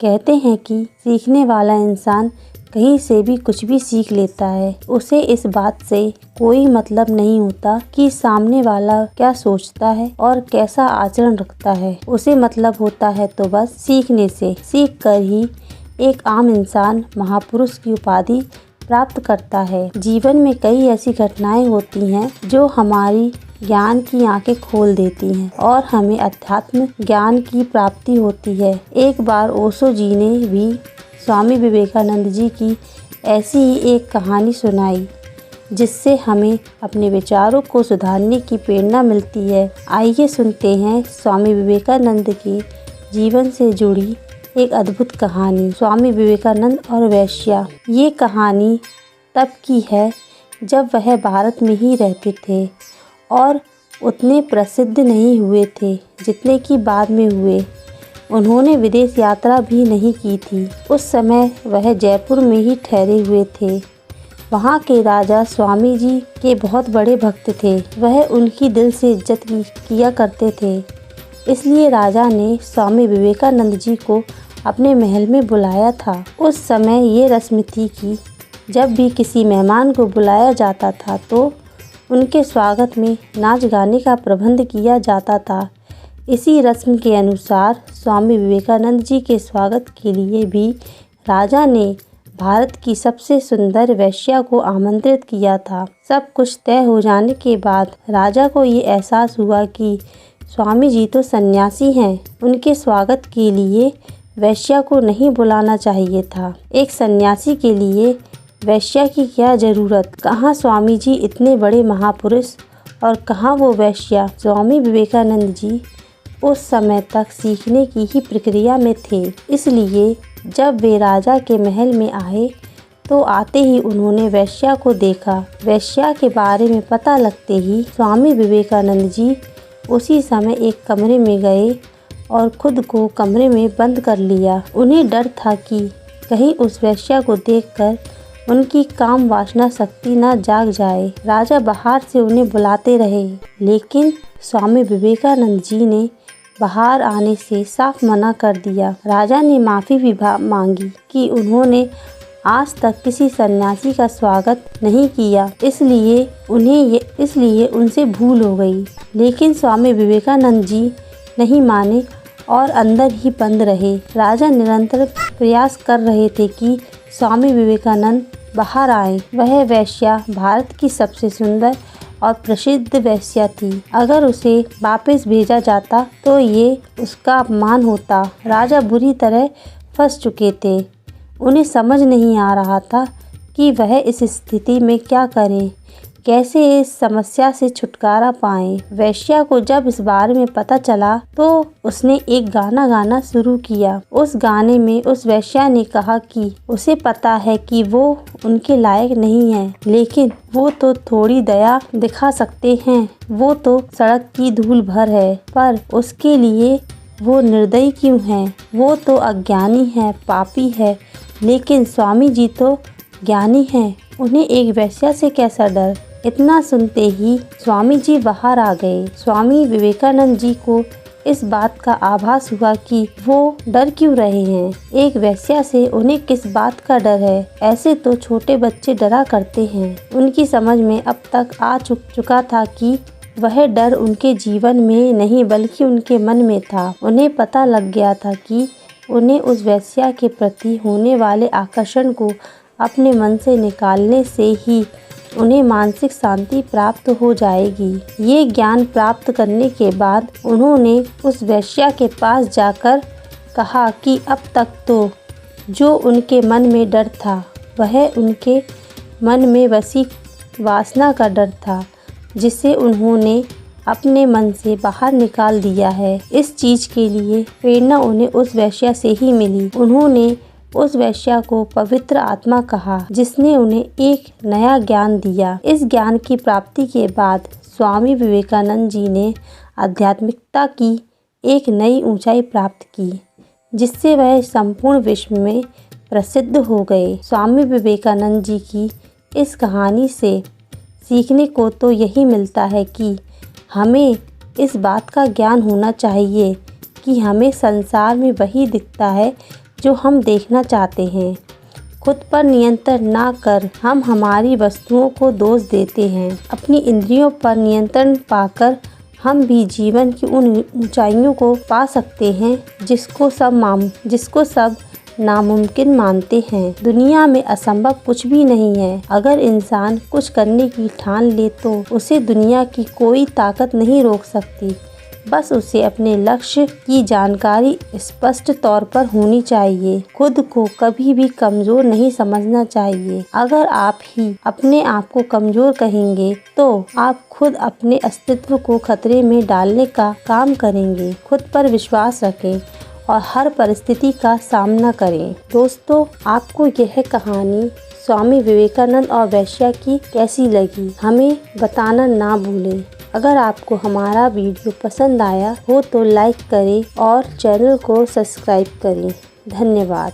कहते हैं कि सीखने वाला इंसान कहीं से भी कुछ भी सीख लेता है। उसे इस बात से कोई मतलब नहीं होता कि सामने वाला क्या सोचता है और कैसा आचरण रखता है। उसे मतलब होता है तो बस सीखने से। सीख कर ही एक आम इंसान महापुरुष की उपाधि प्राप्त करता है। जीवन में कई ऐसी घटनाएं होती हैं जो हमारी ज्ञान की आंखें खोल देती हैं और हमें अध्यात्म ज्ञान की प्राप्ति होती है। एक बार ओशो जी ने भी स्वामी विवेकानंद जी की ऐसी ही एक कहानी सुनाई जिससे हमें अपने विचारों को सुधारने की प्रेरणा मिलती है। आइए सुनते हैं स्वामी विवेकानंद के जीवन से जुड़ी एक अद्भुत कहानी, स्वामी विवेकानंद और वेश्या। ये कहानी तब की है जब वह भारत में ही रहते थे और उतने प्रसिद्ध नहीं हुए थे जितने कि बाद में हुए। उन्होंने विदेश यात्रा भी नहीं की थी। उस समय वह जयपुर में ही ठहरे हुए थे। वहाँ के राजा स्वामी जी के बहुत बड़े भक्त थे। वह उनकी दिल से इज्जत किया करते थे। इसलिए राजा ने स्वामी विवेकानंद जी को अपने महल में बुलाया था। उस समय ये रस्म थी कि जब भी किसी मेहमान को बुलाया जाता था तो उनके स्वागत में नाच गाने का प्रबंध किया जाता था। इसी रस्म के अनुसार स्वामी विवेकानंद जी के स्वागत के लिए भी राजा ने भारत की सबसे सुंदर वेश्या को आमंत्रित किया था। सब कुछ तय हो जाने के बाद राजा को ये एहसास हुआ कि स्वामी जी तो सन्यासी हैं। उनके स्वागत के लिए वेश्या को नहीं बुलाना चाहिए था। एक सन्यासी के लिए वेश्या की क्या ज़रूरत? कहाँ स्वामी जी इतने बड़े महापुरुष और कहाँ वो वेश्या? स्वामी विवेकानंद जी उस समय तक सीखने की ही प्रक्रिया में थे। इसलिए जब वे राजा के महल में आए तो आते ही उन्होंने वेश्या को देखा। वेश्या के बारे में पता लगते ही स्वामी विवेकानंद जी उसी समय एक कमरे में गए और खुद को कमरे में बंद कर लिया। उन्हें डर था कि कहीं उस वेश्या को देखकर उनकी काम वासना शक्ति न जाग जाए। राजा बाहर से उन्हें बुलाते रहे लेकिन स्वामी विवेकानंद जी ने बाहर आने से साफ मना कर दिया। राजा ने माफ़ी भी मांगी कि उन्होंने आज तक किसी सन्यासी का स्वागत नहीं किया, इसलिए उनसे भूल हो गई। लेकिन स्वामी विवेकानंद जी नहीं माने और अंदर ही बंद रहे। राजा निरंतर प्रयास कर रहे थे कि स्वामी विवेकानंद बाहर आए। वह वेश्या भारत की सबसे सुंदर और प्रसिद्ध वेश्या थी। अगर उसे वापस भेजा जाता तो ये उसका अपमान होता। राजा बुरी तरह फंस चुके थे। उन्हें समझ नहीं आ रहा था कि वह इस स्थिति में क्या करें, कैसे इस समस्या से छुटकारा पाएं। वेश्या को जब इस बारे में पता चला तो उसने एक गाना गाना शुरू किया। उस गाने में उस वेश्या ने कहा कि उसे पता है कि वो उनके लायक नहीं है, लेकिन वो तो थोड़ी दया दिखा सकते हैं। वो तो सड़क की धूल भर है, पर उसके लिए वो निर्दयी क्यों है? वो तो अज्ञानी है, पापी है, लेकिन स्वामी जी तो ज्ञानी हैं। उन्हें एक वेश्या से कैसा डर? इतना सुनते ही स्वामी जी बाहर आ गए। स्वामी विवेकानंद जी को इस बात का आभास हुआ कि वो डर क्यों रहे हैं। एक वेश्या से उन्हें किस बात का डर है? ऐसे तो छोटे बच्चे डरा करते हैं। उनकी समझ में अब तक आ चुका था कि वह डर उनके जीवन में नहीं बल्कि उनके मन में था। उन्हें पता लग गया था कि उन्हें उस वेश्या के प्रति होने वाले आकर्षण को अपने मन से निकालने से ही उन्हें मानसिक शांति प्राप्त हो जाएगी। ये ज्ञान प्राप्त करने के बाद उन्होंने उस वेश्या के पास जाकर कहा कि अब तक तो जो उनके मन में डर था वह उनके मन में बसी वासना का डर था, जिसे उन्होंने अपने मन से बाहर निकाल दिया है। इस चीज़ के लिए प्रेरणा उन्हें उस वेश्या से ही मिली। उन्होंने उस वेश्या को पवित्र आत्मा कहा, जिसने उन्हें एक नया ज्ञान दिया। इस ज्ञान की प्राप्ति के बाद स्वामी विवेकानंद जी ने आध्यात्मिकता की एक नई ऊंचाई प्राप्त की, जिससे वह संपूर्ण विश्व में प्रसिद्ध हो गए। स्वामी विवेकानंद जी की इस कहानी से सीखने को तो यही मिलता है कि हमें इस बात का ज्ञान होना चाहिए कि हमें संसार में वही दिखता है जो हम देखना चाहते हैं। खुद पर नियंत्रण ना कर हम हमारी वस्तुओं को दोष देते हैं। अपनी इंद्रियों पर नियंत्रण पाकर हम भी जीवन की उन ऊंचाइयों को पा सकते हैं जिसको सब नामुमकिन मानते हैं। दुनिया में असंभव कुछ भी नहीं है। अगर इंसान कुछ करने की ठान ले तो उसे दुनिया की कोई ताकत नहीं रोक सकती। बस उसे अपने लक्ष्य की जानकारी स्पष्ट तौर पर होनी चाहिए। खुद को कभी भी कमजोर नहीं समझना चाहिए। अगर आप ही अपने आप को कमजोर कहेंगे तो आप खुद अपने अस्तित्व को खतरे में डालने का काम करेंगे। खुद पर विश्वास रखें और हर परिस्थिति का सामना करें। दोस्तों, आपको यह कहानी स्वामी विवेकानंद और वेश्या की कैसी लगी, हमें बताना ना भूलें। अगर आपको हमारा वीडियो पसंद आया हो तो लाइक करें और चैनल को सब्सक्राइब करें। धन्यवाद।